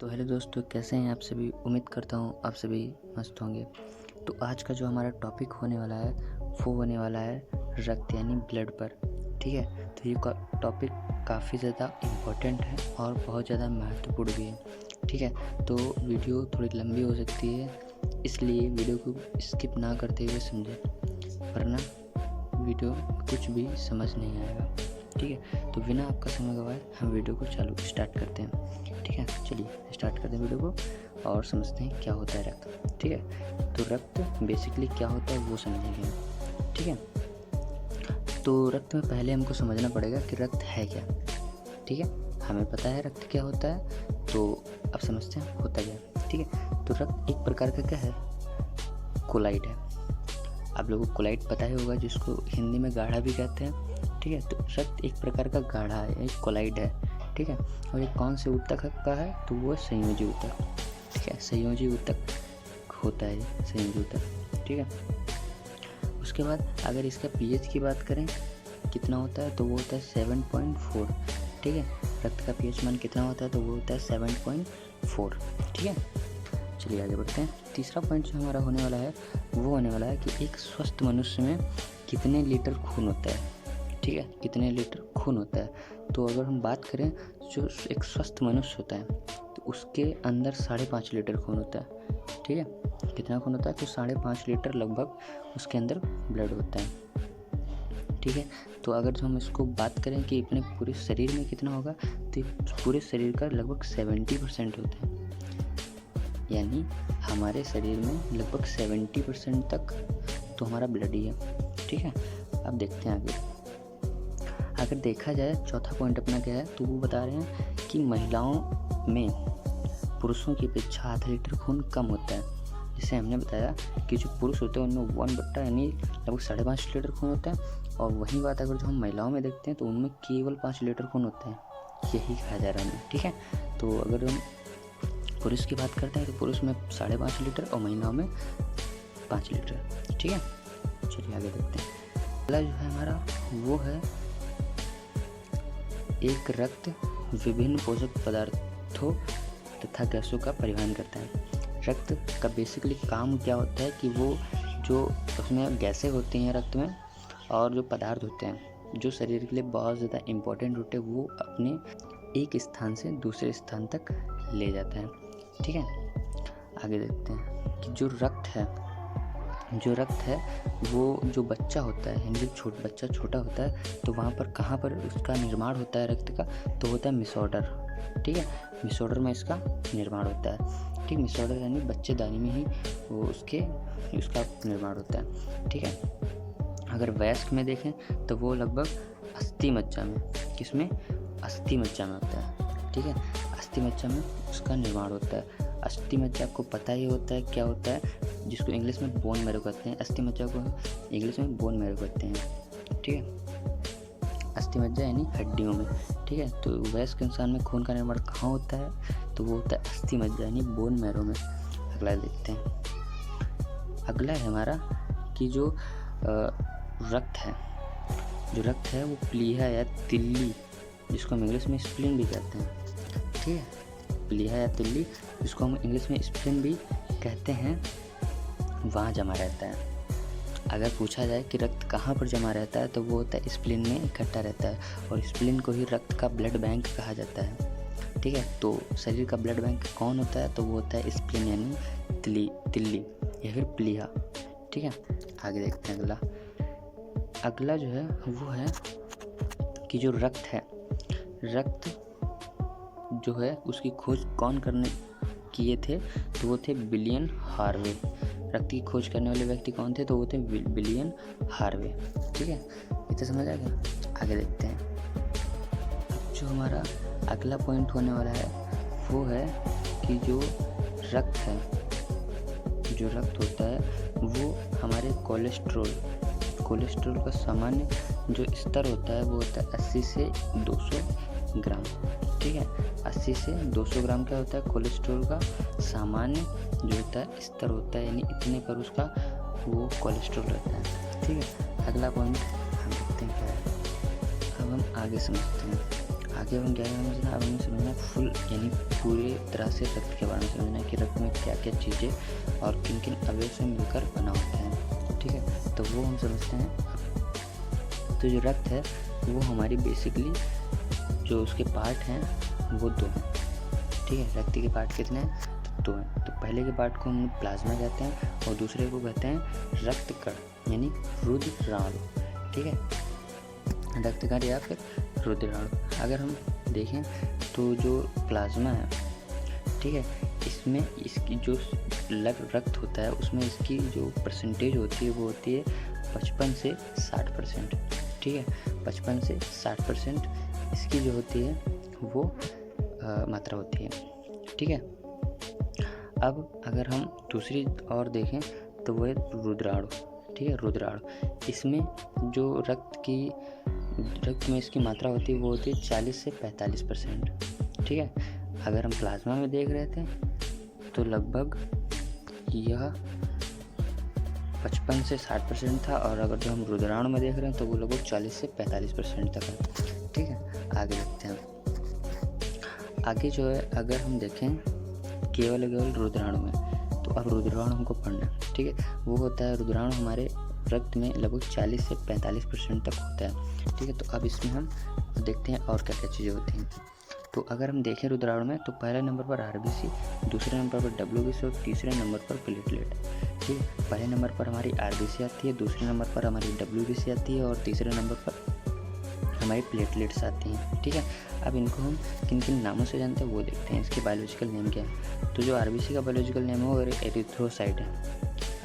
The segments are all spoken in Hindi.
तो हेलो दोस्तों, कैसे हैं आप सभी। उम्मीद करता हूँ आप सभी मस्त होंगे। तो आज का जो हमारा टॉपिक होने वाला है वो होने वाला है रक्त यानी ब्लड पर। ठीक है, तो ये टॉपिक काफ़ी ज़्यादा इम्पोर्टेंट है और बहुत ज़्यादा महत्वपूर्ण भी है। ठीक है, तो वीडियो थोड़ी लंबी हो सकती है, इसलिए वीडियो को स्किप ना करते हुए समझें, वरना वीडियो कुछ भी समझ नहीं आएगा। ठीक है, तो बिना आपका समय गवाए हम वीडियो को स्टार्ट करते हैं। ठीक है, चलिए स्टार्ट करते हैं वीडियो को और समझते हैं क्या होता है रक्त। ठीक है, तो रक्त बेसिकली क्या होता है वो समझेंगे। ठीक है, तो रक्त में पहले हमको समझना पड़ेगा कि रक्त है क्या। ठीक है, हमें पता है रक्त क्या होता है, तो अब समझते हैं होता क्या। ठीक है, तो रक्त एक प्रकार का क्या है, कोलाइड है। आप लोगों को कोलाइड पता ही होगा, जिसको हिंदी में गाढ़ा भी कहते हैं। ठीक है, तो रक्त एक प्रकार का गाढ़ा है, एक कोलाइड है। ठीक है, और ये कौन से ऊतक का है, तो वो संयोजी ऊतक। ठीक है, संयोजी ऊतक होता है, संयोजी ऊतक। ठीक है, उसके बाद अगर इसका पीएच की बात करें कितना होता है, तो वो होता है 7.4। ठीक है, रक्त का पीएच मान कितना होता है, तो वो होता है 7.4। ठीक है, चलिए आगे बढ़ते हैं। तीसरा पॉइंट जो हमारा होने वाला है वो होने वाला है कि एक स्वस्थ मनुष्य में कितने लीटर खून होता है। ठीक है, कितने लीटर खून होता है, तो अगर हम बात करें जो एक स्वस्थ मनुष्य होता है तो उसके अंदर 5.5 लीटर खून होता है। ठीक है, कितना खून होता है, तो 5.5 लीटर लगभग उसके अंदर ब्लड होता है। ठीक है, तो अगर जो हम इसको बात करें कि अपने पूरे शरीर में कितना होगा, तो पूरे शरीर का लगभग 70% होता है। यानी हमारे शरीर में लगभग 70% तक तो हमारा ब्लड ही है। ठीक है, अब देखते हैं आगे। अगर देखा जाए चौथा पॉइंट अपना क्या है, तो वो बता रहे हैं कि महिलाओं में पुरुषों की अपेक्षा आधा लीटर खून कम होता है। जैसे हमने बताया कि जो पुरुष होते हैं उनमें 1/, यानी लगभग 5.5 लीटर खून होता है, और वही बात अगर जो हम महिलाओं में देखते हैं तो उनमें केवल 5 लीटर खून होता है, यही कहा जा रहा है हमें। ठीक है, तो अगर हम पुरुष की बात करते हैं तो पुरुष में 5.5 लीटर और महिलाओं में 5 लीटर। ठीक है, चलिए आगे देखते हैं। अगला जो है हमारा वो है एक रक्त विभिन्न पोषक पदार्थों तथा गैसों का परिवहन करता है। रक्त का बेसिकली काम क्या होता है कि वो जो उसमें गैसें होती हैं रक्त में, और जो पदार्थ होते हैं जो शरीर के लिए बहुत ज़्यादा इम्पोर्टेंट होते हैं, वो अपने एक स्थान से दूसरे स्थान तक ले जाता है। ठीक है, आगे देखते हैं कि जो रक्त है वो जो बच्चा होता है, यानी जब बच्चा छोटा होता है तो वहाँ पर कहाँ पर उसका निर्माण होता है रक्त का, तो होता है मिसोडर। ठीक है, मिसोडर में इसका निर्माण होता है। ठीक, मिसोडर यानी बच्चेदानी में ही वो उसका निर्माण होता है। ठीक है, अगर वयस्क में देखें तो वो लगभग अस्थि मज्जा में, किसमें, अस्थि मज्जा में होता है। ठीक है, अस्थि मज्जा में उसका निर्माण होता है। अस्थि मज्जा आपको पता ही होता है क्या होता है, जिसको इंग्लिश में बोन मैरो कहते हैं। अस्थि मज्जा को इंग्लिश में बोन मैरो कहते हैं। ठीक है, अस्थि मज्जा यानी हड्डियों में। ठीक है, तो वयस्क इंसान में खून का निर्माण कहाँ होता है, तो वो होता है अस्थि मज्जा यानी बोन मैरो में। अगला देखते हैं। अगला है हमारा कि जो रक्त है वो प्लीहा या तिल्ली, जिसको हम इंग्लिश में स्प्लीन भी कहते हैं। ठीक है, प्लीहा या तिल्ली, जिसको हम इंग्लिश में स्प्लीन भी कहते हैं, वहाँ जमा रहता है। अगर पूछा जाए कि रक्त कहाँ पर जमा रहता है, तो वो होता है स्प्लीन में इकट्ठा रहता है, और स्प्लीन को ही रक्त का ब्लड बैंक कहा जाता है। ठीक है, तो शरीर का ब्लड बैंक कौन होता है, तो वो होता है स्प्लीन यानी तिल्ली या फिर प्लीहा। ठीक है, आगे देखते हैं। अगला जो है वो है कि जो रक्त जो है उसकी खोज कौन किए थे, तो वो थे विलियम हार्वे। रक्त की खोज करने वाले व्यक्ति कौन थे, तो वो थे विलियम हार्वे। ठीक है, इतना समझ आ गया। आगे देखते हैं। अब जो हमारा अगला पॉइंट होने वाला है वो है कि जो रक्त होता है वो हमारे कोलेस्ट्रॉल का सामान्य जो स्तर होता है वो होता है 80 से 200 ग्राम। ठीक है, 80 से 200 ग्राम क्या होता है, कोलेस्ट्रॉल का सामान्य जो होता है स्तर होता है, यानी इतने पर उसका वो कोलेस्ट्रॉल रहता है। ठीक है, अगला पॉइंट हम देखते हैं क्या है। अब हम आगे समझते हैं। आगे हम क्या समझना, अब हमें समझना फुल यानी पूरे तरह से रक्त के बारे में समझना है कि रक्त में क्या क्या चीज़ें और किन किन अवयव से मिलकर बना होता है। ठीक है, तो वो हम समझते हैं। तो जो रक्त है वो हमारी बेसिकली जो उसके पार्ट हैं वो 2 हैं। ठीक है, रक्त के पार्ट कितने हैं? तो 2 हैं। तो पहले के पार्ट को हम प्लाज्मा कहते हैं और दूसरे को कहते हैं रक्त कण यानी रुधिराणु। ठीक है, रक्त कण या फिर रुधिराणु। अगर हम देखें तो जो प्लाज्मा है, ठीक है, इसमें इसकी जो रक्त होता है उसमें इसकी जो परसेंटेज होती है वो होती है 55 से 60%। ठीक है, 55 से 60% इसकी जो होती है वो मात्रा होती है। ठीक है, अब अगर हम दूसरी ओर देखें तो वो है रुधिराणु। ठीक है, रुधिराणु इसमें जो रक्त में इसकी मात्रा होती है वो होती है 40 से 45%। ठीक है, अगर हम प्लाज्मा में देख रहे थे तो लगभग यह 55 से 60% था, और अगर जो हम रुधिराणु में देख रहे हैं तो वो लगभग 40 से 45% तक है। ठीक है, आगे देखते हैं। आगे जो है अगर हम देखें केवल रुधिराणु में, तो अब रुधिराणु हमको पढ़ना है। ठीक है, वो होता है रुधिराणु हमारे रक्त में लगभग 40 से 45% तक होता है। ठीक है, तो अब इसमें हम देखते हैं और क्या क्या चीज़ें होती हैं। तो अगर हम देखें रुधिराणु में तो पहले नंबर पर आरबीसी, दूसरे नंबर पर डब्ल्यूबीसी और तीसरे नंबर पर प्लेटलेट। ठीक है, पहले नंबर पर हमारी आरबीसी आती है, दूसरे नंबर पर हमारी डब्ल्यूबीसी आती है और तीसरे नंबर पर हमारी प्लेटलेट्स आती हैं। ठीक है, अब इनको हम किन किन नामों से जानते हैं वो देखते हैं। इसके बायोलॉजिकल नेम क्या है? तो जो आरबीसी का बायोलॉजिकल नेम है वो एरिथ्रोसाइट है।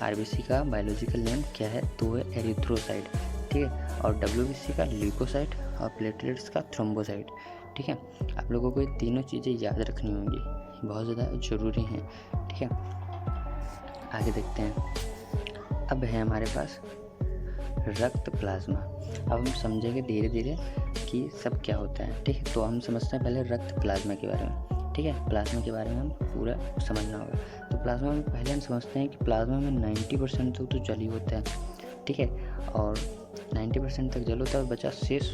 आरबीसी का बायोलॉजिकल नेम क्या है? तो वो है एरिथ्रोसाइट। ठीक है, और डब्ल्यूबीसी का ल्यूकोसाइट और प्लेटलेट्स का थ्रोम्बोसाइट। ठीक है, आप लोगों को ये तीनों चीज़ें याद रखनी होंगी, बहुत ज़्यादा ज़रूरी हैं। ठीक है, आगे देखते हैं। अब है हमारे पास रक्त प्लाज्मा। अब हम समझेंगे धीरे धीरे कि सब क्या होता है। ठीक है, तो हम समझते हैं पहले रक्त प्लाज्मा के बारे में। ठीक है, प्लाज्मा के बारे में हम पूरा समझना होगा। तो प्लाज्मा में पहले हम समझते हैं कि प्लाज्मा में 90% तक तो जल ही होता है। ठीक है, और 90% तक जल होता है और बचा शेष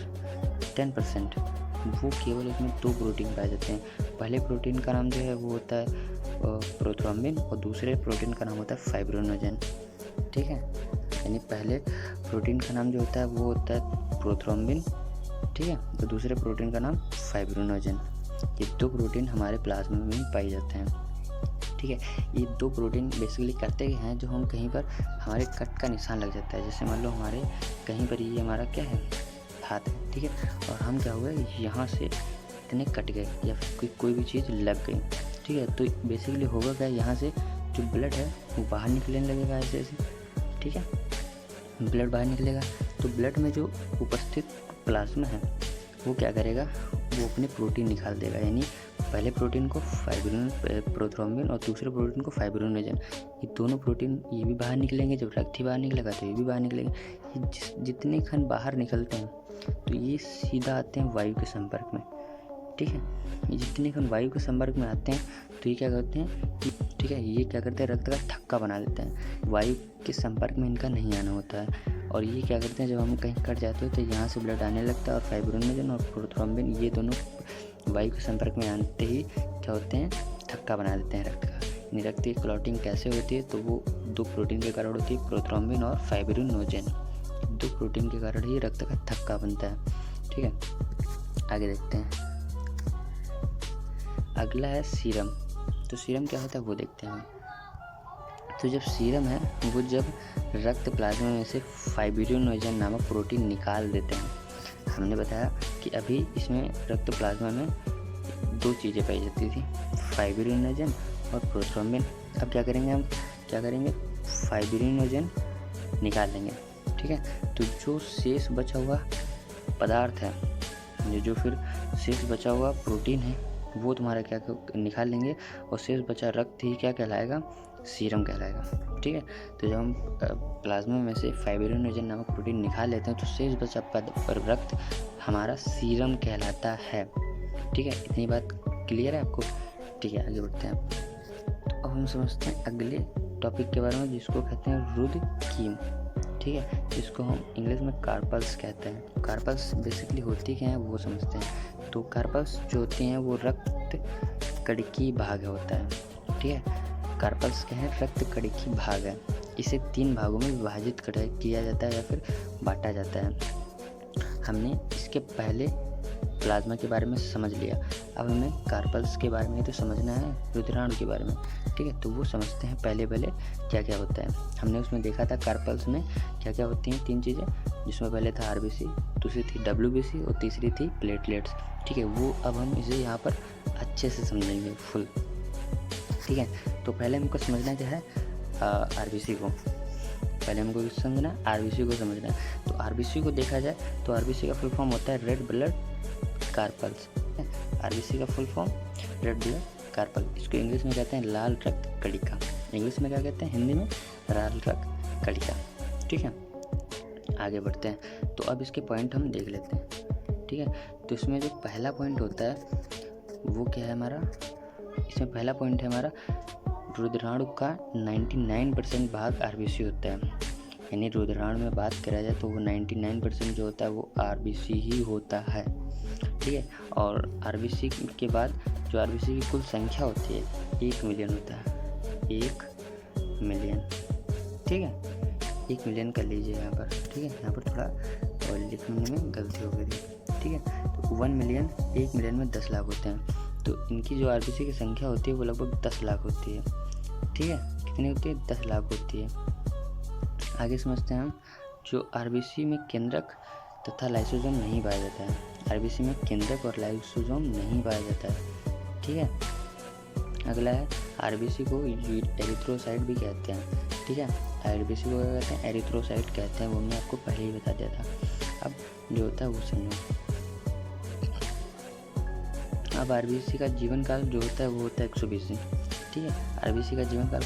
10% वो केवल इसमें 2 प्रोटीन पाए जाते हैं। पहले प्रोटीन का नाम जो है वो होता है प्रोथ्रोम्बिन और दूसरे प्रोटीन का नाम होता है फाइब्रिनोजेन। ठीक है, यानी पहले प्रोटीन का नाम जो होता है वो होता है प्रोथ्रोम्बिन। ठीक है, तो दूसरे प्रोटीन का नाम फाइब्रिनोजेन। ये 2 प्रोटीन हमारे प्लाज्मा में पाए जाते हैं। ठीक है, ये 2 प्रोटीन बेसिकली करते हैं जो हम कहीं पर हमारे कट का निशान लग जाता है। जैसे मान लो हमारे कहीं पर ये हमारा क्या है, हाथ है। ठीक है, और हम क्या हुआ यहाँ से इतने कट गए या फिर कोई भी चीज़ लग गई। ठीक है, तो बेसिकली होगा क्या, यहाँ से जो ब्लड है वो बाहर निकलने लगेगा ऐसे ऐसे। ठीक है, ब्लड बाहर निकलेगा तो ब्लड में जो उपस्थित प्लाज्मा है वो क्या करेगा, वो अपने प्रोटीन निकाल देगा। यानी पहले प्रोटीन को प्रोथ्रोम्बिन और दूसरे प्रोटीन को फाइब्रिनोजेन, ये दोनों प्रोटीन ये भी बाहर निकलेंगे। जब रक्त ही बाहर निकलेगा तो ये भी बाहर निकलेंगे। ये जितने खंड बाहर निकलते हैं तो ये सीधा आते हैं वायु के संपर्क में। ठीक है, ये जितने खंड वायु के संपर्क में आते हैं तो ये क्या करते हैं कि ठीक है, ये क्या करते हैं, रक्त का थक्का बना देते हैं। वायु के संपर्क में इनका नहीं आना होता है, और ये क्या करते हैं, जब हम कहीं कट जाते हो तो यहाँ से ब्लड आने लगता है और फाइब्रिनोजेन और प्रोथ्रोम्बिन ये दोनों वायु के संपर्क में आते ही क्या होते हैं, थक्का बना देते हैं रक्त का। यानी रक्त की क्लॉटिंग कैसे होती है, तो वो 2 प्रोटीन के कारण होती है, प्रोथ्रोम्बिन और फाइब्रिनोजेन। 2 प्रोटीन के कारण ही रक्त का थक्का बनता है। ठीक है, आगे देखते हैं। अगला है सीरम। तो सीरम क्या होता है वो देखते हैं। तो जब सीरम है वो जब रक्त प्लाज्मा में से फाइब्रिनोजेन नामक प्रोटीन निकाल देते हैं। हमने बताया कि अभी इसमें रक्त प्लाज्मा में 2 चीज़ें पाई जाती थी, फाइब्रिनोजेन और प्रोथ्रोम्बिन। अब क्या करेंगे, फाइब्रिनोजेन निकाल लेंगे। ठीक है, तो जो शेष बचा हुआ पदार्थ है, जो फिर शेष बचा हुआ प्रोटीन है वो तुम्हारा क्या निकाल लेंगे, और शेष बचा रक्त ही क्या कहलाएगा, सीरम कहलाएगा। ठीक है, तो जब हम प्लाज्मा में से फाइब्रिनोजेन नामक प्रोटीन निकाल लेते हैं तो शेष बचा रक्त हमारा सीरम कहलाता है। ठीक है, इतनी बात क्लियर है आपको? ठीक है, आगे बढ़ते हैं। तो अब हम समझते हैं अगले टॉपिक के बारे में जिसको कहते हैं रुधिकीम। ठीक है, जिसको हम इंग्लिश में कार्पल्स कहते हैं। कार्पल्स बेसिकली होती क्या है वो समझते हैं। तो कार्पल्स जो होते हैं वो रक्त कणिकीय भाग होता है, ठीक है। कार्पल्स क्या है, रक्त कणिकीय भाग है। इसे 3 भागों में विभाजित किया जाता है या फिर बांटा जाता है। हमने इसके पहले प्लाज्मा के बारे में समझ लिया, अब हमें कार्पल्स के बारे में तो समझना है, रुधिराणु के बारे में, ठीक है। तो वो समझते हैं पहले क्या क्या होता है। हमने उसमें देखा था कार्पल्स में क्या क्या होती हैं 3 चीज़ें, जिसमें पहले था आरबीसी, दूसरी थी डब्ल्यूबीसी और तीसरी थी प्लेटलेट्स, ठीक है। वो अब हम इसे यहाँ पर अच्छे से समझेंगे फुल, ठीक है। तो पहले हमको समझना क्या है, आरबीसी को, पहले हमको समझना आरबीसी को समझना है। तो आरबीसी को देखा जाए तो आरबीसी का फुल फॉर्म होता है रेड ब्लड कार्पल्स। आरबीसी का full form red blood carpal, इसको इंग्लिश में कहते हैं लाल रक्त कणिका, इंग्लिश में क्या कहते हैं, हिंदी में लाल रक्त कणिका, ठीक है। आगे बढ़ते हैं, तो अब इसके पॉइंट हम देख लेते हैं, ठीक है। तो इसमें जो पहला पॉइंट होता है वो क्या है हमारा, इसमें पहला पॉइंट है हमारा रुधिराणु का 99% भाग आरबीसी होता है। यानी रुधिराणु में बात करा जाए तो वो 99% जो होता है वो आरबीसी ही होता है, ठीक है। और आरबीसी के बाद जो आरबीसी की कुल संख्या होती है 1 मिलियन होता है, 1 मिलियन, ठीक है। 1 मिलियन कर लीजिए यहाँ पर, ठीक है। यहाँ पर थोड़ा लिखने में गलती हो गई थी, ठीक है। तो 1 मिलियन, 1 मिलियन में 10 लाख होते हैं। तो इनकी जो आरबीसी की संख्या होती है वो लगभग 10 लाख होती है, ठीक है। कितनी होती है, 10 लाख होती है। आगे समझते हैं हम, जो आरबीसी में केंद्रक तथा लाइसोसोम नहीं पाया जाता है। आरबीसी में केंद्रक और लाइसोसोम नहीं पाया जाता है, ठीक है। अगला है आरबीसी को एरिथ्रोसाइट भी कहते हैं, ठीक है। आरबीसी को क्या कहते हैं, एरिथ्रोसाइट कहते हैं, वो मैं आपको पहले ही बता दिया था। अब जो होता है वो समझो। अब आरबीसी का जीवन काल जो होता है वो होता है 120 दिन, ठीक है। आरबीसी का जीवन काल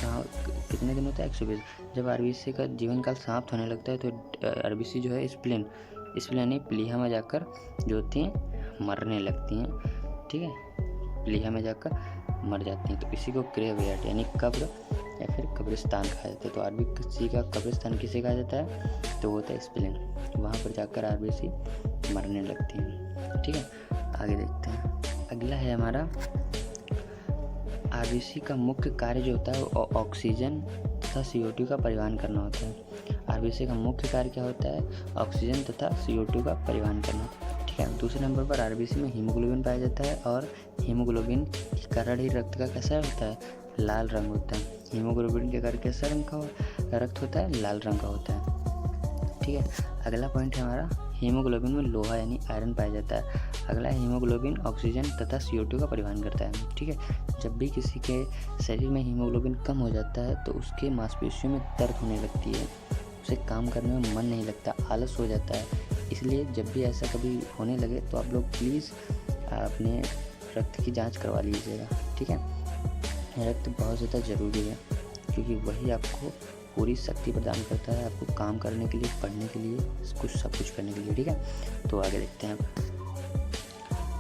कितने दिन होता है, 120। जब आरबीसी का जीवन काल समाप्त होने लगता है तो आरबीसी जो है स्प्लीन यानी प्लीहा में जाकर जो होती हैं मरने लगती हैं, ठीक है। प्लीहा में जाकर मर जाती हैं। तो इसी को ग्रेवयार्ड यानी कब्र या फिर कब्रिस्तान कहा जाता है। तो आरबीसी का कब्रिस्तान किसे कहा जाता है, तो वो होता है स्प्लीन, वहाँ पर जाकर आरबीसी मरने लगती हैं, ठीक है। आगे देखते हैं, अगला है हमारा आरबीसी का मुख्य कार्य जो होता है वो ऑक्सीजन तथा CO2 का परिवहन करना होता है। आरबीसी का मुख्य कार्य क्या होता है, ऑक्सीजन तथा CO2 का परिवहन करना, ठीक है। दूसरे नंबर पर आरबीसी में हीमोग्लोबिन पाया जाता है और हीमोग्लोबिन के कारण ही रक्त का कैसा होता है, लाल रंग होता है। हीमोग्लोबिन के कारण कैसा रंग का रक्त होता है, लाल रंग का होता है, ठीक है। अगला पॉइंट है हमारा, हीमोग्लोबिन में लोहा यानी आयरन पाया जाता है। अगला हीमोग्लोबिन ऑक्सीजन तथा CO2 का परिवहन करता है, ठीक है। जब भी किसी के शरीर में हीमोग्लोबिन कम हो जाता है तो उसके मांसपेशियों में दर्द होने लगती है, उसे काम करने में मन नहीं लगता, आलस हो जाता है। इसलिए जब भी ऐसा कभी होने लगे तो आप लोग प्लीज़ अपने रक्त की जांच करवा लीजिएगा, ठीक है। रक्त बहुत ज़्यादा ज़रूरी है क्योंकि वही आपको पूरी शक्ति प्रदान करता है, आपको काम करने के लिए, पढ़ने के लिए, सब कुछ करने के लिए, ठीक है। तो आगे देखते हैं अब,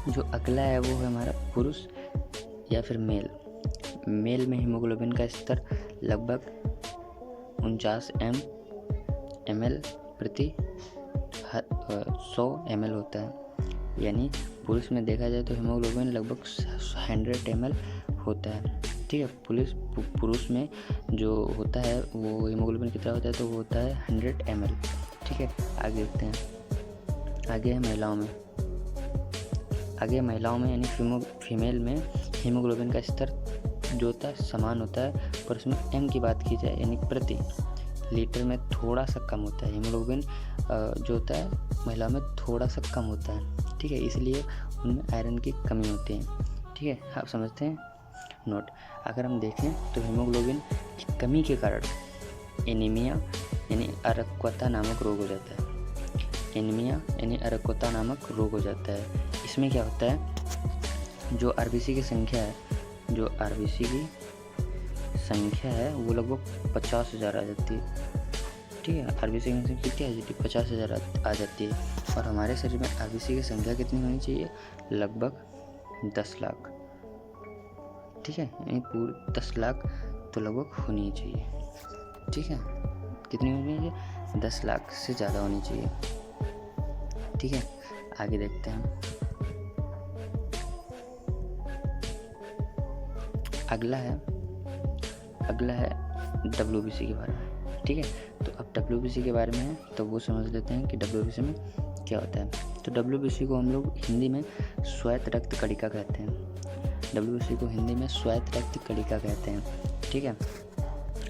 जो अगला है वो है हमारा पुरुष या फिर मेल में हीमोग्लोबिन का स्तर लगभग 49 ml प्रति 100 ml होता है। यानी पुरुष में देखा जाए तो हीमोग्लोबिन लगभग 100 ml होता है, ठीक है। पुरुष में जो होता है वो हीमोग्लोबिन कितना होता है, तो वो होता है 100 ml, ठीक है। आगे देखते हैं, आगे है महिलाओं में यानी फीमेल में हीमोग्लोबिन का स्तर जो होता है समान होता है, पर उसमें M की बात की जाए यानी प्रति लीटर में थोड़ा सा कम होता है। हीमोग्लोबिन जो होता है महिलाओं में थोड़ा सा कम होता है, ठीक है। इसलिए उनमें आयरन की कमी होती है, ठीक है। आप समझते हैं। नोट, अगर हम देखें तो हीमोग्लोबिन की कमी के कारण एनीमिया यानी अरक्तता नामक रोग हो जाता है। एनीमिया यानी अरक्तता नामक रोग हो जाता है। इसमें क्या होता है, जो आरबीसी की संख्या है, वो लगभग 50,000 आ जाती है, ठीक है। आरबीसी की संख्या कितनी आ जाती है, 50,000 आ जाती है। और हमारे शरीर में आरबीसी की संख्या कितनी होनी चाहिए, लगभग 10 लाख, ठीक है। यानी पूरी 10 लाख तो लगभग होनी चाहिए, ठीक है। कितनी होनी चाहिए, 10 लाख से ज़्यादा होनी चाहिए, ठीक है। आगे देखते हैं, अगला है WBC के बारे में, ठीक है। तो अब WBC के बारे में है तो वो समझ लेते हैं कि WBC में क्या होता है। तो WBC को हम लोग हिंदी में श्वेत रक्त कणिका कहते हैं। WBC को हिंदी में श्वेत रक्त कणिका कहते हैं, ठीक है।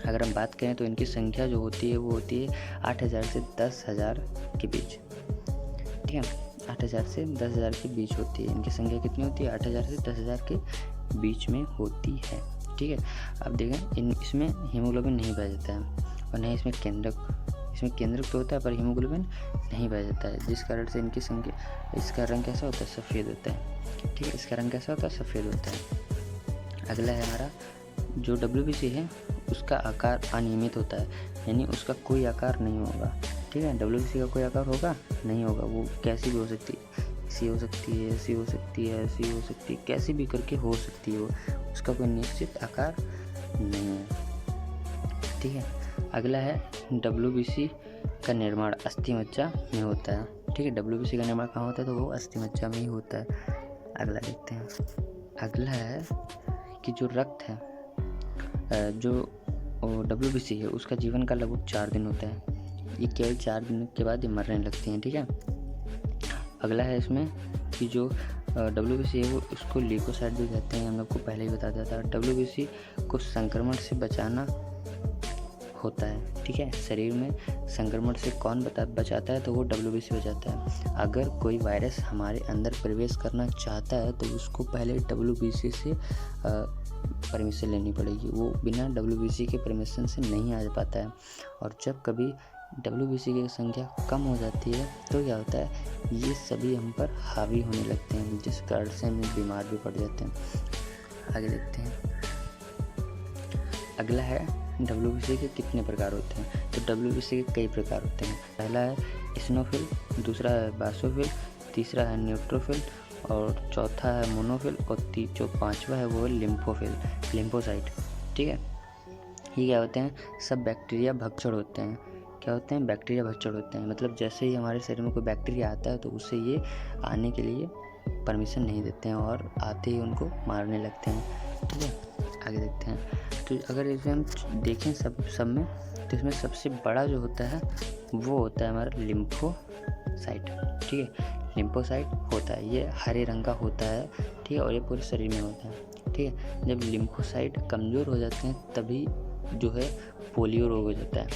अगर हम बात करें तो इनकी संख्या जो होती है वो होती है 8,000 से 10,000 के बीच, ठीक है। 8,000 से 10,000 के बीच होती है। इनकी संख्या कितनी होती है? 8,000 से 10,000 के बीच में होती है, ठीक है। अब देखें इसमें हीमोग्लोबिन नहीं पाया जाता है और नहीं इसमें केंद्रक तो होता है पर हीमोग्लोबिन नहीं पाया जाता है, जिस कारण से इनकी संख्या, इसका रंग कैसा होता है? सफ़ेद होता है, ठीक है। इसका रंग कैसा होता है? सफ़ेद होता है। अगला है हमारा जो WBC है उसका आकार अनियमित होता है, यानी उसका कोई आकार नहीं होगा, ठीक है। WBC का कोई आकार होगा नहीं होगा, वो कैसी भी हो सकती है, ऐसी हो सकती है, ऐसी हो सकती है, ऐसी हो सकती है, कैसी भी करके हो सकती है वो, उसका कोई निश्चित आकार नहीं है, ठीक है। अगला है WBC का निर्माण अस्थि मज्जा में होता है, ठीक है। WBC का निर्माण कहाँ होता है? तो वो अस्थि मज्जा में ही होता है। अगला देखते हैं। अगला है कि जो रक्त है, जो WBC है उसका जीवन काल लगभग 4 दिन होता है। ये केवल 4 दिन के बाद ये मरने लगती हैं, ठीक है। अगला है इसमें कि जो WBC है वो उसको ल्यूकोसाइट भी कहते हैं, हम लोग को पहले ही बता दिया था। WBC को संक्रमण से बचाना होता है, ठीक है। शरीर में संक्रमण से कौन बचाता है? तो वो WBC बचाता है। अगर कोई वायरस हमारे अंदर प्रवेश करना चाहता है तो उसको पहले WBC से परमिशन लेनी पड़ेगी, वो बिना WBC के परमिशन से नहीं आ पाता है। और जब कभी WBC की संख्या कम हो जाती है तो क्या होता है? ये सभी हम पर हावी होने लगते हैं, जिस कारण से हम बीमार भी पड़ जाते हैं। आगे देखते हैं। अगला है WBC के कितने प्रकार होते हैं? तो WBC के कई प्रकार होते हैं। पहला है इस्नोफिल, दूसरा है बासोफिल, तीसरा है न्यूट्रोफिल और चौथा है मोनोफिल और जो पांचवा है वो है लिम्फोसाइट, ठीक है। ये क्या होते हैं? सब बैक्टीरिया भक्षण होते हैं। क्या होते हैं? बैक्टीरिया भक्षण होते हैं। मतलब जैसे ही हमारे शरीर में कोई बैक्टीरिया आता है तो उसे ये आने के लिए परमिशन नहीं देते हैं और आते ही उनको मारने लगते हैं, ठीक है। आगे देखते हैं। तो अगर इसे हम देखें सब में तो इसमें सबसे बड़ा जो होता है वो होता है हमारा लिम्फोसाइट, ठीक है। लिम्फोसाइट होता है, ये हरे रंग का होता है, ठीक है, और ये पूरे शरीर में होता है, ठीक है। जब लिम्फोसाइट कमज़ोर हो जाते हैं तभी जो है पोलियो रोग हो जाता है,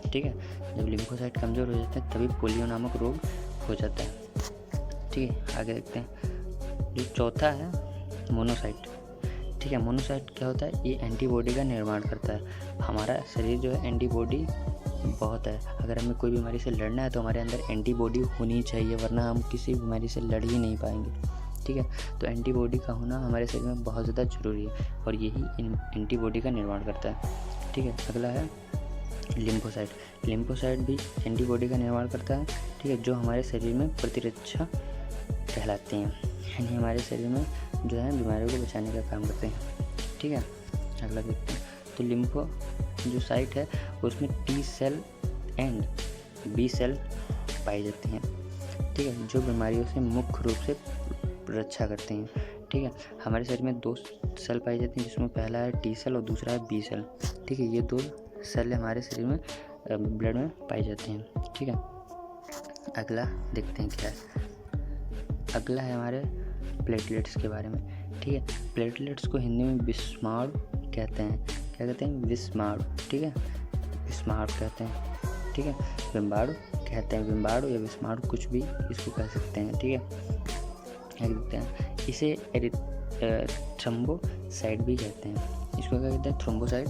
ठीक है। जब लिम्फोसाइट कमज़ोर हो जाते हैं तभी पोलियो नामक रोग हो जाता है, ठीक है। आगे देखते हैं। जो चौथा है मोनोसाइट, ठीक है। मोनोसाइट क्या होता है? ये एंटीबॉडी का निर्माण करता है। हमारा शरीर जो है एंटीबॉडी बहुत है, अगर हमें कोई बीमारी से लड़ना है तो हमारे अंदर एंटीबॉडी होनी चाहिए, वरना हम किसी बीमारी से लड़ ही नहीं पाएंगे, ठीक है। तो एंटीबॉडी का होना हमारे शरीर में बहुत ज़्यादा ज़रूरी है और यही एंटीबॉडी का निर्माण करता है, ठीक है। अगला है लिम्फोसाइट। लिम्फोसाइट भी एंटीबॉडी का निर्माण करता है, ठीक है, जो हमारे शरीर में प्रतिरक्षा कहलाते हैं, यानी हमारे शरीर में जो है बीमारियों को बचाने का काम करते हैं, ठीक है। अगला देखते हैं। तो लिम्फो जो साइट है उसमें T cell and B cell पाई जाती हैं, ठीक है, जो बीमारियों से मुख्य रूप से रक्षा करते हैं, ठीक है। हमारे शरीर में 2 सेल पाई जाती हैं, जिसमें पहला है T सेल और दूसरा है B सेल, ठीक है। ये 2 सेल हमारे शरीर में ब्लड में पाई जाती हैं, ठीक है। अगला देखते हैं क्या है। अगला है हमारे प्लेटलेट्स के बारे में, ठीक है। प्लेटलेट्स को हिंदी में विस्माणु कहते हैं। क्या कहते हैं? विस्माणु, ठीक है, विस्माणु कहते हैं, ठीक है। बिम्बाणु कहते हैं, बिम्बाणु या विस्माणु कुछ भी इसको कह सकते हैं, ठीक है। आगे देखते हैं। इसे थ्रोम्बोसाइट भी कहते हैं, इसको क्या कहते हैं? थ्रोम्बोसाइट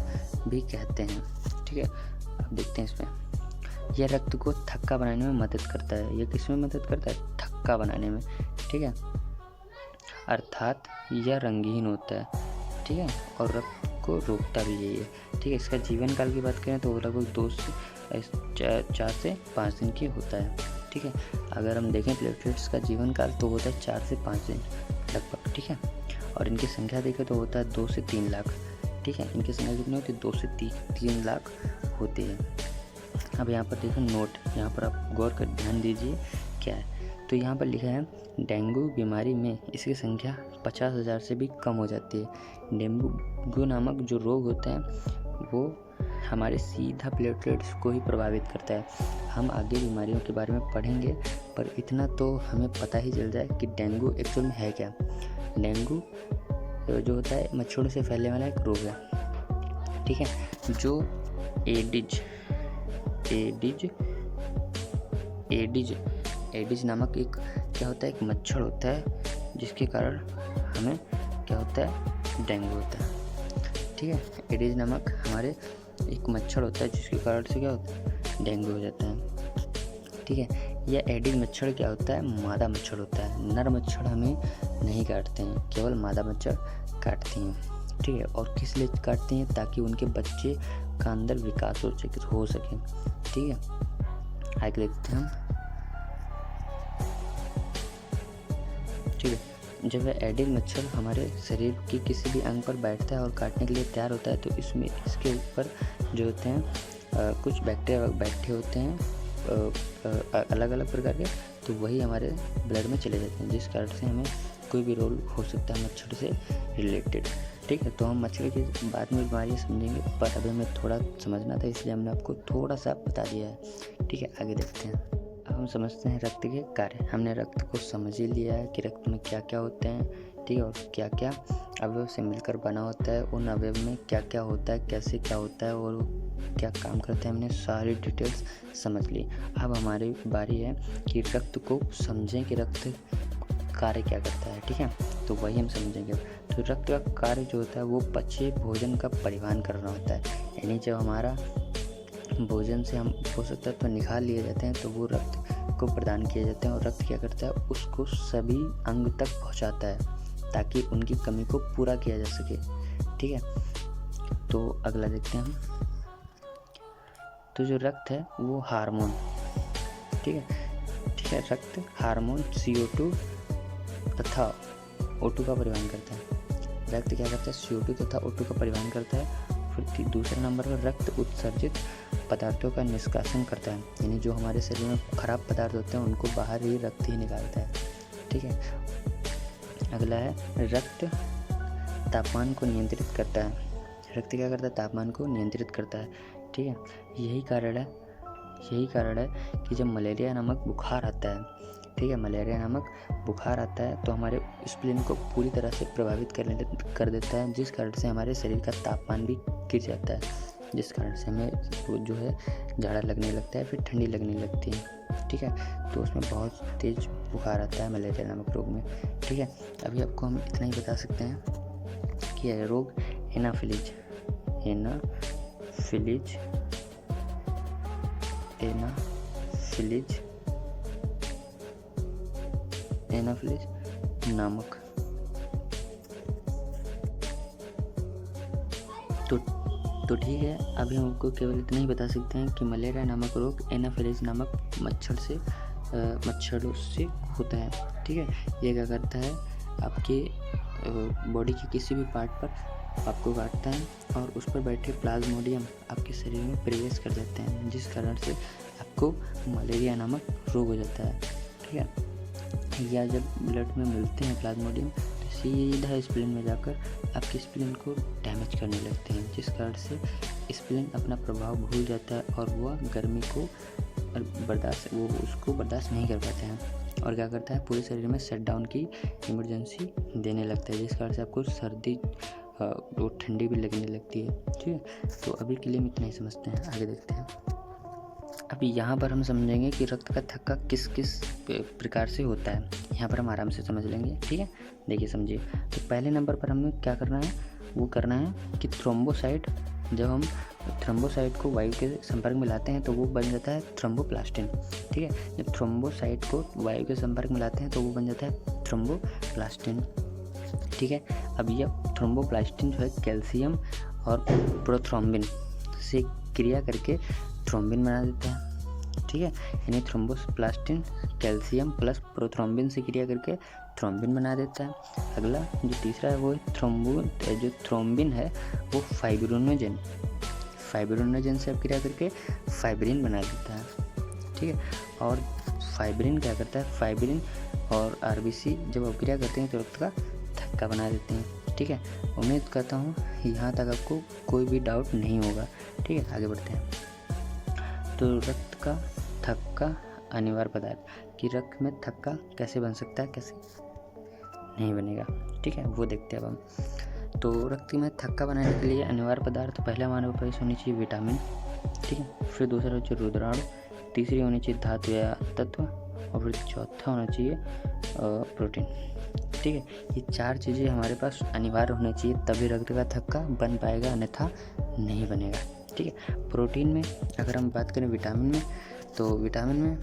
भी कहते हैं, ठीक है। अब देखते हैं इसमें। यह रक्त को थक्का बनाने में मदद करता है। यह किस में मदद करता है? थक्का बनाने में, ठीक है, अर्थात यह रंगहीन होता है, ठीक है, और रक्त को रोकता भी यही है, ठीक है। इसका जीवन काल की बात करें तो लगभग 4 से 5 दिन की होता है, ठीक है। अगर हम देखें प्लेटलेट्स का जीवन काल तो होता है 4 से 5 दिन लगभग, ठीक है। और इनकी संख्या देखें तो होता है 2 से 3 लाख, ठीक है। इनकी संख्या कितनी होती है? 2 से 3 लाख होती है। अब यहाँ पर देखो नोट, यहाँ पर आप गौर कर ध्यान दीजिए क्या है। तो यहाँ पर लिखा है डेंगू बीमारी में इसकी संख्या 50,000 से भी कम हो जाती है। डेंगू नामक जो रोग होता है वो हमारे सीधा प्लेटलेट्स को ही प्रभावित करता है। हम आगे बीमारियों के बारे में पढ़ेंगे, पर इतना तो हमें पता ही चल जाए कि डेंगू एक्चुअल में है क्या। डेंगू जो होता है मच्छरों से फैलने वाला एक रोग है, ठीक है, जो एडिज नामक एक क्या होता है, एक मच्छर होता है जिसके कारण हमें क्या होता है, डेंगू होता है। ठीक है, एडिज नामक हमारे एक मच्छर होता है जिसके कारण से क्या होता है, डेंगू हो जाता है। ठीक है, यह एडिज मच्छर क्या होता है, मादा मच्छर होता है। नर मच्छर हमें नहीं काटते हैं, केवल मादा मच्छर काटते हैं। ठीक है, और किस लिए काटते हैं, ताकि उनके बच्चे का अंदर विकास हो सके। ठीक है, आगे देखते हैं हम। ठीक है, जब वह एडिज मच्छर हमारे शरीर की किसी भी अंग पर बैठता है और काटने के लिए तैयार होता है, तो इसके ऊपर जो होते हैं कुछ बैक्टीरिया बैठे होते हैं अलग अलग प्रकार के, तो वही हमारे ब्लड में चले जाते हैं, जिस कारण से हमें कोई भी रोग हो सकता है मच्छर से रिलेटेड। ठीक है, तो हम मच्छर की बाद में बीमारियाँ समझेंगे, पर अभी हमें थोड़ा समझना था, इसलिए हमने आपको थोड़ा सा बता दिया है। ठीक है, आगे देखते हैं। अब हम समझते हैं रक्त के कार्य। हमने रक्त को समझ ही लिया है कि रक्त में क्या क्या होते हैं, ठीक है, और क्या क्या अवयव से मिलकर बना होता है, उन अवयव में क्या क्या होता है, कैसे क्या होता है और क्या काम करते हैं, हमने सारी डिटेल्स समझ ली। अब हमारी बारी है कि रक्त को समझें कि रक्त कार्य क्या करता है। ठीक है, तो वही हम समझेंगे। तो रक्त का कार्य जो होता है वो पचे भोजन का परिवहन करना होता है, यानी जब हमारा भोजन से हम पोषक तत्व निकाल लिए जाते हैं तो वो रक्त को प्रदान किए जाते हैं, और रक्त क्या करता है, उसको सभी अंग तक पहुंचाता है ताकि उनकी कमी को पूरा किया जा सके। ठीक है, तो अगला देखते हैं हम। तो जो रक्त है वो हार्मोन, ठीक है, रक्त हार्मोन CO2 तथा O2 का परिवहन करता है। रक्त क्या करता है, CO2 तथा O2 का परिवहन करता है। फिर दूसरे नंबर पर रक्त उत्सर्जित पदार्थों का निष्कासन करता है, यानी जो हमारे शरीर में खराब पदार्थ होते हैं उनको बाहर ही रक्त ही निकालता है। ठीक है, अगला है रक्त तापमान को नियंत्रित करता है। रक्त क्या करता है, तापमान को नियंत्रित करता है। ठीक है, यही कारण है कि जब मलेरिया नामक बुखार आता है, ठीक है, मलेरिया नामक बुखार आता है तो हमारे स्प्लीन को पूरी तरह से प्रभावित कर देता है, जिस कारण से हमारे शरीर का तापमान भी गिर जाता है, जिस कारण से हमें जो है झाड़ा लगने लगता है, फिर ठंडी लगने लगती है। ठीक है, तो उसमें बहुत तेज बुखार आता है मलेरिया नामक रोग में। ठीक है, अभी आपको हम इतना ही बता सकते हैं कि यह रोग एनाफिलीज नामक। तो ठीक है, अभी हम आपको केवल इतना ही बता सकते हैं कि मलेरिया नामक रोग एनाफिलीज नामक मच्छरों से होता है। ठीक है, ये क्या करता है, आपके बॉडी के किसी भी पार्ट पर आपको काटता है और उस पर बैठे प्लाज्मोडियम आपके शरीर में प्रवेश कर जाते हैं, जिस कारण से आपको मलेरिया नामक रोग हो जाता है। ठीक है, या जब ब्लड में मिलते हैं प्लाज्मोडियम तो सीधा स्प्लीन में जाकर आपके स्प्लीन को डैमेज करने लगते हैं, जिस कारण से स्प्लीन अपना प्रभाव भूल जाता है और वह गर्मी को उसको बर्दाश्त नहीं कर पाते हैं, और क्या करता है, पूरे शरीर में शटडाउन की इमरजेंसी देने लगता है, जिस कारण से आपको सर्दी और ठंडी भी लगने लगती है। ठीक है, तो अभी के लिए हम इतना ही समझते हैं, आगे देखते हैं। अभी यहाँ पर हम समझेंगे कि रक्त का थक्का किस किस प्रकार से होता है, यहाँ पर हम आराम से समझ लेंगे। ठीक है, देखिए समझिए। तो पहले नंबर पर हमें क्या करना है, वो करना है कि थ्रोम्बोसाइट, जब हम थ्रोम्बोसाइट को वायु के संपर्क में लाते हैं तो वो बन जाता है थ्रोम्बोप्लास्टिन। ठीक है, जब थ्रोम्बोसाइट को वायु के संपर्क में लाते हैं तो वो बन जाता है थ्रोम्बोप्लास्टिन। ठीक है, अब यह थ्रोम्बोप्लास्टिन जो है कैल्शियम और प्रोथ्रोम्बिन से क्रिया करके थ्रोम्बिन बना देता है। ठीक है, यानी थ्रोम्बोप्लास्टिन कैल्शियम प्लस प्रोथ्रोम्बिन से क्रिया करके थ्रोम्बिन बना देता है। अगला जो तीसरा है वो जो थ्रोम्बिन है वो फाइब्रिनोजन से क्रिया करके फाइब्रिन बना देता है। ठीक है, और फाइब्रिन क्या करता है, फाइब्रिन और आरबीसी जब अभिक्रिया करते हैं तो रक्त का थक्का बना देते हैं। ठीक है, उम्मीद करता हूँ यहाँ तक आपको कोई भी डाउट नहीं होगा। ठीक है, आगे बढ़ते हैं। तो रक्त का थक्का अनिवार्य पदार्थ कि रक्त में थक्का कैसे बन सकता है, कैसे नहीं बनेगा। ठीक है, वो देखते हैं अब हम। तो रक्त में थक्का बनाने के लिए अनिवार्य पदार्थ पहला मानव परिवेश होनी चाहिए विटामिन। ठीक है, फिर दूसरा होना चाहिए रुद्राणु, तीसरी होनी चाहिए धातु या तत्व, और फिर चौथा होना चाहिए प्रोटीन। ठीक है, ये 4 चीज़ें हमारे पास अनिवार्य होनी चाहिए, तभी रक्त का थक्का बन पाएगा, अन्यथा नहीं बनेगा। ठीक है, प्रोटीन में अगर हम बात करें विटामिन में, तो विटामिन में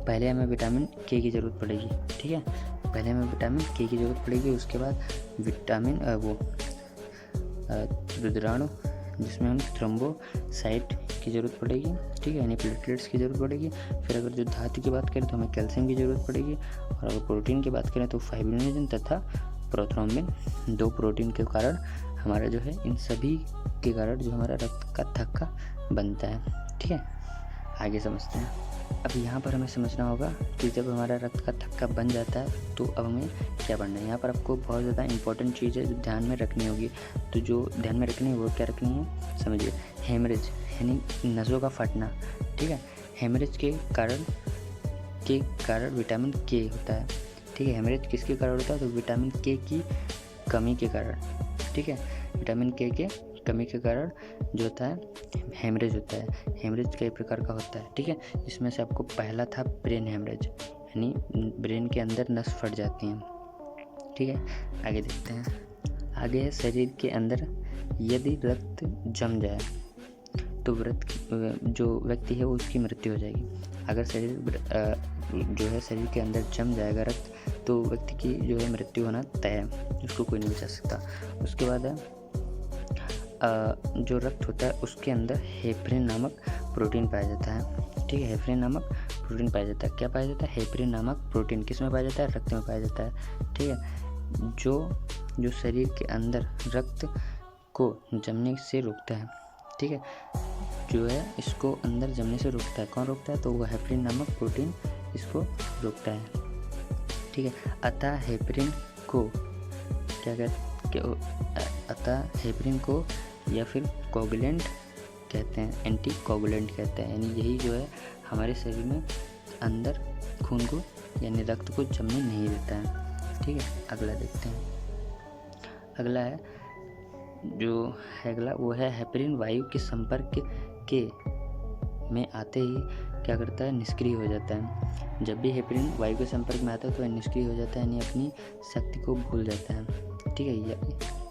पहले हमें विटामिन के की ज़रूरत पड़ेगी। ठीक है, पहले हमें विटामिन के की ज़रूरत पड़ेगी, उसके बाद विटामिन रुद्राणु जिसमें हम थ्रोम्बोसाइट की ज़रूरत पड़ेगी। ठीक है, यानी प्लेटलेट्स की ज़रूरत पड़ेगी। फिर अगर जो धातु की बात करें तो हमें कैल्शियम की ज़रूरत पड़ेगी, और अगर प्रोटीन की बात करें तो फाइब्रिनोजन तथा प्रोथ्रोम्बिन। 2 प्रोटीन के कारण हमारा जो है, इन सभी के कारण जो हमारा रक्त का थक्का बनता है। ठीक है, आगे समझते हैं। अब यहाँ पर हमें समझना होगा कि जब हमारा रक्त का थक्का बन जाता है तो अब हमें क्या करना है। यहाँ पर आपको बहुत ज़्यादा इंपॉर्टेंट चीज़ है जो ध्यान में रखनी होगी। तो जो ध्यान में रखनी है वो क्या रखनी है, समझिए। हेमरेज यानी नसों का फटना। ठीक है, हेमरेज के कारण विटामिन के होता है। ठीक है, हेमरेज किसके कारण होता है, तो विटामिन के की कमी के कारण। ठीक है, विटामिन के कमी के कारण जो होता है हेमरेज होता है। हेमरेज कई प्रकार का होता है। ठीक है, इसमें से आपको पहला था ब्रेन हेमरेज, यानी ब्रेन के अंदर नस फट जाती हैं। ठीक है, आगे देखते हैं। आगे है शरीर के अंदर यदि रक्त जम जाए तो जो व्यक्ति है उसकी मृत्यु हो जाएगी। अगर शरीर के अंदर जम जाएगा रक्त, तो व्यक्ति की जो है मृत्यु होना तय है, उसको कोई नहीं बचा सकता। उसके बाद है जो रक्त होता है उसके अंदर हेपरिन नामक प्रोटीन पाया जाता है। ठीक है, हेपरिन नामक प्रोटीन पाया जाता है। क्या पाया जाता है, हेपरिन नामक प्रोटीन किस में पाया जाता है, रक्त में पाया जाता है। ठीक है, जो शरीर के अंदर रक्त को जमने से रोकता है। ठीक है, जो है इसको अंदर जमने से रोकता है। कौन रोकता है, तो वो हेपरिन नामक प्रोटीन इसको रोकता है। ठीक है, अतः हेपरिन को या फिर कोगुलेंट कहते हैं, एंटी कोगुलेंट कहते हैं। यानी यही जो है हमारे शरीर में अंदर खून को यानी रक्त को जमने नहीं देता है। ठीक है, अगला देखते हैं। अगला वो है हेपरिन वायु के संपर्क के में आते ही क्या करता है, निष्क्रिय हो जाता है। जब भी हेपरिन वायु के संपर्क में आता है तो वह निष्क्रिय हो जाता है, यानी अपनी शक्ति को भूल जाता है। ठीक है,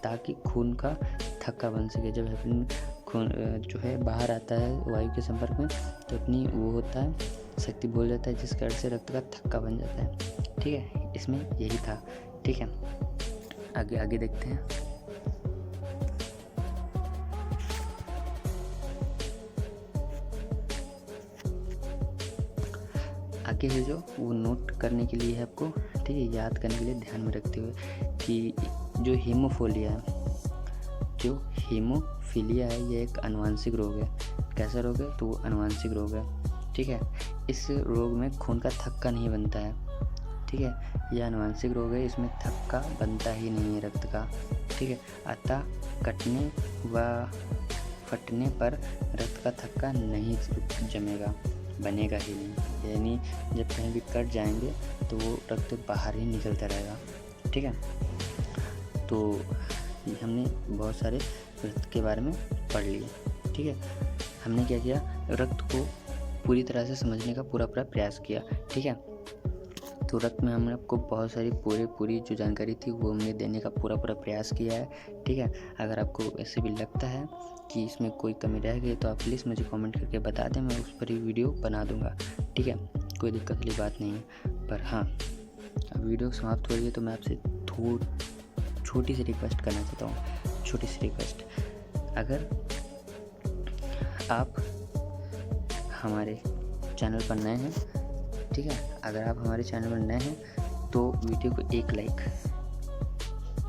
ताकि खून का थक्का बन सके। जब हेपरिन खून जो है बाहर आता है वायु के संपर्क में, तो अपनी वो होता है शक्ति भूल जाता है, जिस कारण से रक्त का थक्का बन जाता है। ठीक है, इसमें यही था। ठीक है, आगे देखते हैं। आगे है जो वो नोट करने के लिए है आपको। ठीक है, याद करने के लिए ध्यान में रखते हुए कि जो हीमोफीलिया है ये एक आनुवंशिक रोग है। कैसा रोग है, तो वो आनुवंशिक रोग है। ठीक है, इस रोग में खून का थक्का नहीं बनता है। ठीक है, ये आनुवंशिक रोग है, इसमें थक्का बनता ही नहीं है रक्त का। ठीक है, अतः कटने व फटने पर रक्त का थक्का नहीं जमेगा, बनेगा ही नहीं। यानी जब कहीं भी कट जाएंगे तो वो रक्त बाहर ही निकलता रहेगा। ठीक है, तो हमने बहुत सारे रक्त के बारे में पढ़ लिए। ठीक है, हमने क्या किया, रक्त को पूरी तरह से समझने का पूरा प्रयास किया। ठीक है, तो रक्त में हमने आपको बहुत सारी पूरी जो जानकारी थी वो हमने देने का पूरा प्रयास किया है। ठीक है, अगर आपको ऐसे भी लगता है कि इसमें कोई कमी रह गई तो आप प्लीज़ मुझे कमेंट करके बता दें, मैं उस पर ही वीडियो बना दूंगा। ठीक है, कोई दिक्कत वाली बात नहीं है। पर हाँ, अब वीडियो समाप्त हो रही है तो मैं आपसे छोटी सी रिक्वेस्ट करना चाहता हूँ। छोटी सी रिक्वेस्ट, अगर आप हमारे चैनल पर नए हैं, ठीक है, अगर आप हमारे चैनल पर नए हैं तो वीडियो को एक लाइक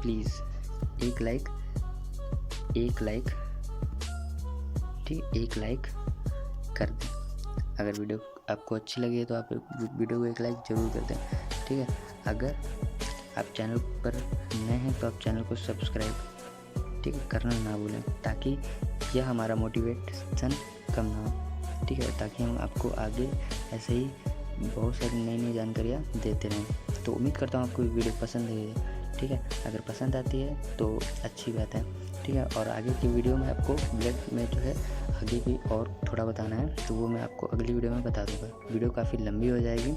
प्लीज़, एक लाइक ठीक, एक लाइक कर दें। अगर वीडियो आपको अच्छी लगी है तो आप वीडियो को एक लाइक ज़रूर कर दें, ठीक है। अगर आप चैनल पर नए हैं तो आप चैनल को सब्सक्राइब, ठीक है, करना ना भूलें, ताकि यह हमारा मोटिवेशन कम ना हो, ठीक है, ताकि हम आपको आगे ऐसे ही बहुत सारी नई नई जानकारियाँ देते रहें। तो उम्मीद करता हूँ आपको वीडियो पसंद है, ठीक है। अगर पसंद आती है तो अच्छी बात है, ठीक है। और आगे की वीडियो में आपको ब्लड में जो है आगे भी और थोड़ा बताना है, तो वो मैं आपको अगली वीडियो में बता दूँगा। वीडियो काफ़ी लंबी हो जाएगी,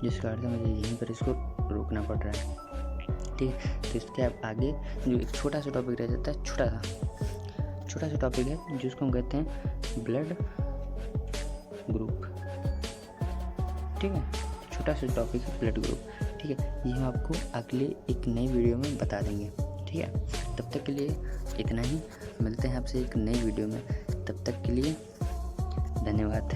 जिस कारण से मुझे यहीं पर इसको रोकना पड़ रहा है, ठीक है। तो इसके आगे जो एक छोटा सा टॉपिक रह जाता है, छोटा सा टॉपिक है जिसको हम कहते हैं ब्लड ग्रुप, ठीक है। छोटा सा टॉपिक है ब्लड ग्रुप, ठीक है। ये हम आपको अगले एक नई वीडियो में बता देंगे, ठीक है। तब तक के लिए इतना ही, मिलते हैं आपसे एक नई वीडियो में। तब तक के लिए धन्यवाद।